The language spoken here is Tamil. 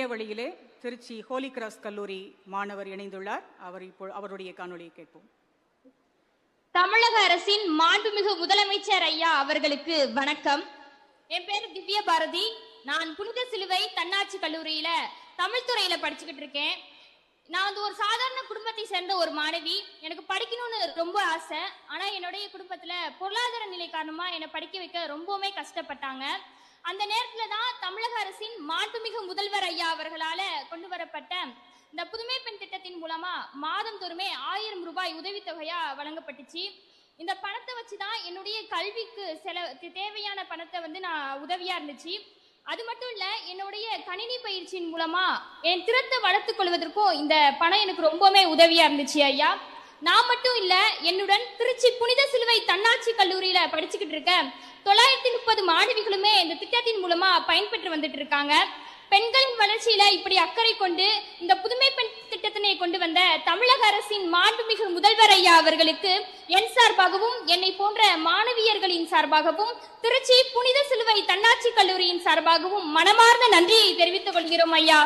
இணைய வழியிலே திருச்சி ஹோலி கிராஸ் கல்லூரி மாணவர் இணைந்துள்ளார். அவருடைய காணொலியை கேட்போம். தமிழக அரசின் மாண்புமிகு முதலமைச்சர் ஐயா அவர்களுக்கு வணக்கம். என் பேர் திவ்ய பாரதி. நான் புனித சிலுவை தன்னாட்சி கல்லூரியில தமிழ் துறையில படிச்சுக்கிட்டு இருக்கேன். நான் ஒரு சாதாரண குடும்பத்தை சேர்ந்த ஒரு மாணவி. எனக்கு படிக்கணும்னு ரொம்ப ஆசை. ஆனா என்னுடைய குடும்பத்துல பொருளாதார நிலை காரணமா என்னை படிக்க வைக்க ரொம்பவுமே கஷ்டப்பட்டாங்க. அந்த நேரத்துல தான் தமிழக அரசின் மாண்புமிகு முதல்வர் ஐயா அவர்களால கொண்டு வரப்பட்ட இந்த புதுமை பெண் திட்டத்தின் மூலமா மாதந்தோறுமே 1000 ரூபாய் உதவித்தொகையா வழங்கப்பட்டுச்சு. இந்த பணத்தை வச்சுதான் என்னுடைய கல்விக்கு தேவையான பணத்தை நான் உதவியா இருந்துச்சு. அது மட்டும் இல்ல, என்னுடைய கணினி பயிற்சியின் மூலமா என் திறத்தை வளர்த்துக் கொள்வதற்கும் இந்த பணம் எனக்கு ரொம்பவுமே உதவியா இருந்துச்சு ஐயா. நான் மட்டும் இல்ல, என்னுடன் திருச்சி புனித சிலுவை தன்னாட்சி கல்லூரியில படிச்சுக்கிட்டு இருக்க 930 மாணவிகளுமே இந்த திட்டத்தின் மூலமா பயன்பெற்று வந்துட்டு இருக்காங்க. பெண்களின் வளர்ச்சியில இப்படி அக்கறை கொண்டு இந்த புதுமை பெண் திட்டத்தினை கொண்டு வந்த தமிழக அரசின் மாண்புமிகு முதல்வர் ஐயா அவர்களுக்கு என் சார்பாகவும் என்னை போன்ற மாணவியர்களின் சார்பாகவும் திருச்சி புனித சிலுவை தன்னாட்சி கல்லூரியின் சார்பாகவும் மனமார்ந்த நன்றியை தெரிவித்துக் கொள்கிறோம் ஐயா.